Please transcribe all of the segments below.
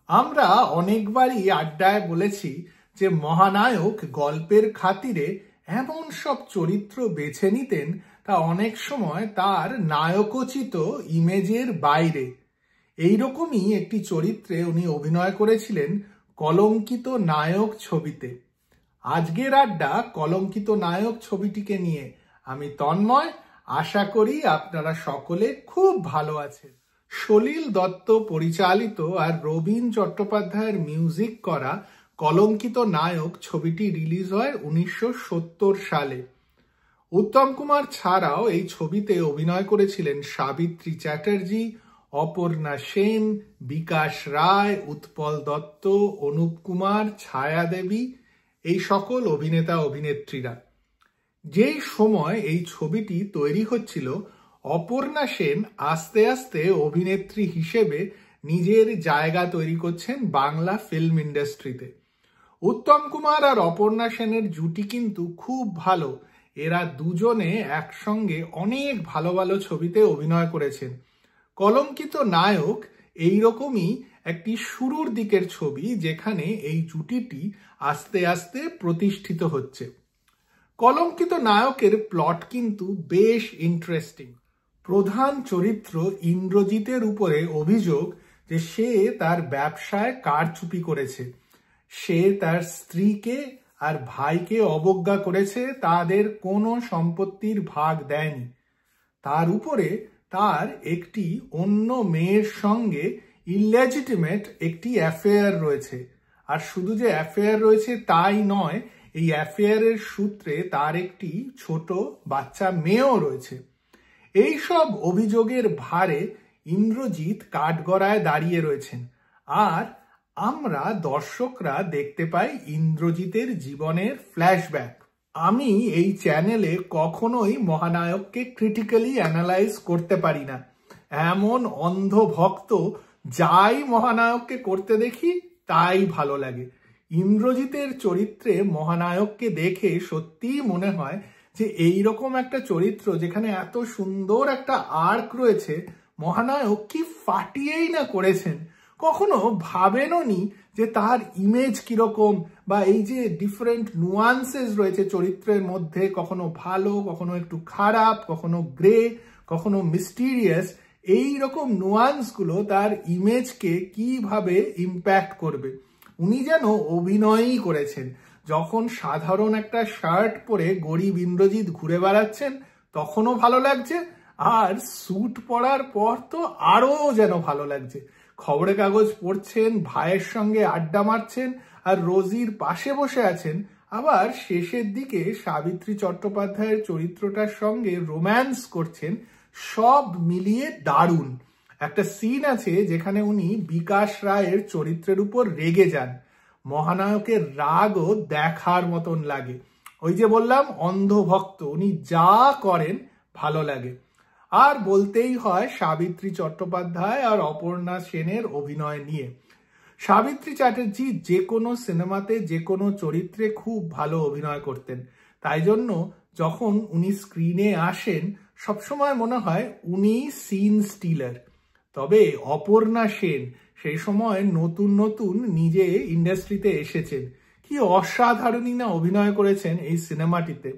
আমরা অনেকবারই আড্ডায় বলেছি যে মহানায়ক গল্পের খাতিরে এমন সব চরিত্র বেছে নিতেন তা অনেক সময় তার নায়কোচিত ইমেজের বাইরে। এইরকমই একটি চরিত্রে উনি অভিনয় করেছিলেন কলঙ্কিত নায়ক ছবিতে। আজকের আড্ডা কলঙ্কিত নায়ক ছবিটিকে নিয়ে। আমি তন্ময়, আশা করি আপনারা সকলে খুব ভালো আছেন। সলিল দত্ত পরিচালিত আর রবীন চট্টোপাধ্যায়ের মিউজিক করা কলঙ্কিত নায়ক ছবিটি রিলিজ হয় 1970 সালে। উত্তম কুমার ছাড়াও এই ছবিতে অভিনয় করেছিলেন সাবিত্রী চ্যাটার্জি, অপর্ণা সেন, বিকাশ রায়, উৎপল দত্ত, অনুপ কুমার, ছায়া দেবী, এই সকল অভিনেতা অভিনেত্রীরা। যেই সময় এই ছবিটি তৈরি হচ্ছিল, অপর্ণা সেন আস্তে আস্তে অভিনেত্রী হিসেবে নিজের জায়গা তৈরি করছেন বাংলা ফিল্ম ইন্ডাস্ট্রিতে। উত্তম কুমার আর অপর্ণা সেনের জুটি কিন্তু খুব ভালো। এরা দুজনে একসঙ্গে অনেক ভালো ভালো ছবিতে অভিনয় করেছেন। কলঙ্কিত নায়ক এইরকমই একটি শুরুর দিকের ছবি, যেখানে এই জুটিটি আস্তে আস্তে প্রতিষ্ঠিত হচ্ছে। কলঙ্কিত নায়কের প্লট কিন্তু বেশ ইন্টারেস্টিং। প্রধান চরিত্র ইন্দ্রজিতের উপরে অভিযোগ যে সে তার ব্যবসায় কারচুপি করেছে। সে তার স্ত্রীকে আর ভাইকে অবজ্ঞা করেছে, তাদের কোনো সম্পত্তির ভাগ দেয়নি। তার উপরে তার একটি অন্য মেয়ের সঙ্গে ইললেজিটিমেট একটি অ্যাফেয়ার রয়েছে। আর শুধু যে অ্যাফেয়ার রয়েছে তাই নয়, এই অ্যাফেয়ারের সূত্রে তার একটি ছোট বাচ্চা মেয়েও রয়েছে। এই সব অভিযোগের ভারে ইন্দ্রজিৎ কাঠগড়ায় দাঁড়িয়ে রয়েছেন, আর আমরা দর্শকরা দেখতে পাই ইন্দ্রজিতের জীবনের ফ্ল্যাশব্যাক। আমি এই চ্যানেলে কখনোই মহানায়ককে ক্রিটিক্যালি অ্যানালাইজ করতে পারি না। এমন অন্ধ ভক্ত যাই মহানায়ককে করতে দেখি তাই ভালো লাগে। ইন্দ্রজিতের চরিত্রে মহানায়ককে দেখে সত্যিই মনে হয় যে এইরকম একটা চরিত্র যেখানে এত সুন্দর একটা আর্ক রয়েছে, মহানায়ক কি ফাটিয়েই না করেছেন। কখনো ভাবেনও নি যে তার ইমেজ কিরকম, বা এই যে ডিফারেন্ট নুয়ান্সেস রয়েছে চরিত্রের মধ্যে, কখনো ভালো, কখনো একটু খারাপ, কখনো গ্রে, কখনো মিস্টিরিয়াস, এই রকম নুয়ান্সগুলো তার ইমেজকে কিভাবে ইম্প্যাক্ট করবে। উনি যেন অভিনয়ই করেছেন। যখন সাধারণ একটা শার্ট পরে গরিব ইন্দ্রজিৎ ঘুরে বেড়াচ্ছেন তখনও ভালো লাগছে, আর স্যুট পরার পর তো আরো যেন ভালো লাগছে। খবরের কাগজ পড়ছেন, ভাইয়ের সঙ্গে আড্ডা মারছেন, আর রোজির পাশে বসে আছেন। আবার শেষের দিকে সাবিত্রী চট্টোপাধ্যায়ের চরিত্রটার সঙ্গে রোম্যান্স করছেন। সব মিলিয়ে দারুণ। একটা সিন আছে যেখানে উনি বিকাশ রায়ের চরিত্রের উপর রেগে যান। মহানায়কের রাগও দেখার মতন লাগে। ওই যে বললাম অন্ধভক্ত, উনি যা করেন ভালো লাগে। আর বলতেই হয় সাবিত্রী চট্টোপাধ্যায় আর অপর্ণা সেনের অভিনয় নিয়ে। সাবিত্রী চ্যাটার্জি যে কোনো সিনেমাতে যে কোনো চরিত্রে খুব ভালো অভিনয় করতেন। তাই জন্য যখন উনি স্ক্রিনে আসেন সবসময় মনে হয় উনি সিন স্টিলার। তবে অপর্ণা সেন সেই সময় নতুন নতুন নিজে ইন্ডাস্ট্রিতে এসেছেন। কি অসাধারণই না অভিনয় করেছেন এই সিনেমাটিতে।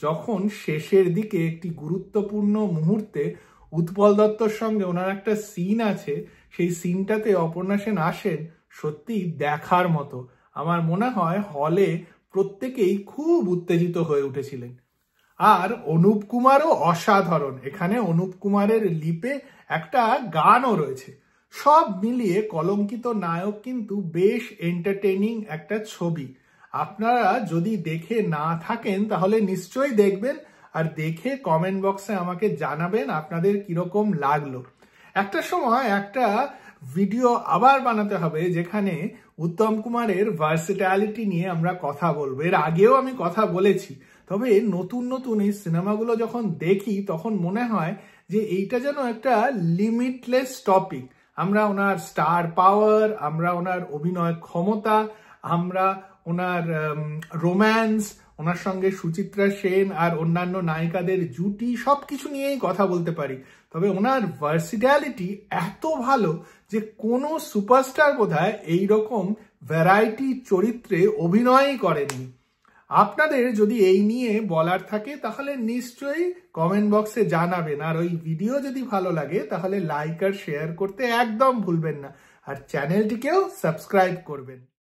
যখন শেষের দিকে একটি গুরুত্বপূর্ণ মুহূর্তে উৎপল দত্তর সঙ্গে ওনার একটা সিন আছে, সেই সিনটাতে অপর্ণা সেন আসেন, সত্যি দেখার মতো। আমার মনে হয় হলে প্রত্যেকেই খুব উত্তেজিত হয়ে উঠেছিলেন। আর অনুপ কুমারও অসাধারণ। এখানে অনুপ কুমারের লিপে একটা গানও রয়েছে। সব মিলিয়ে কলঙ্কিত নায়ক কিন্তু বেশ এন্টারটেইনিং একটা ছবি। আপনারা যদি দেখে না থাকেন তাহলে নিশ্চয়ই দেখবেন, আর দেখে কমেন্ট বক্সে আমাকে জানাবেন আপনাদের কিরকম লাগলো। একটা সময় একটা ভিডিও আবার বানাতে হবে যেখানে উত্তম কুমারের ভার্সিট্যালিটি নিয়ে আমরা কথা বলবো। এর আগেও আমি কথা বলেছি, তবে নতুন নতুন এই সিনেমাগুলো যখন দেখি তখন মনে হয় যে এইটা যেন একটা লিমিটলেস টপিক। আমরা ওনার স্টার পাওয়ার, আমরা ওনার অভিনয় ক্ষমতা, আমরা ওনার রোম্যান্স, ওনার সঙ্গে সুচিত্রা সেন আর অন্যান্য নায়িকাদের জুটি সবকিছু নিয়েই কথা বলতে পারি। তবে ওনার ভার্সিট্যালিটি এত ভালো যে কোনো সুপারস্টার বোধহয় এইরকম ভ্যারাইটি চরিত্রে অভিনয়ই করেননি। আপনাদের যদি এই নিয়ে বলার থাকে তাহলে নিশ্চয়ই কমেন্ট বক্সে জানাবেন। আর ওই ভিডিও যদি ভালো লাগে তাহলে লাইক আর শেয়ার করতে একদম ভুলবেন না, আর চ্যানেলটিকেও সাবস্ক্রাইব করবেন।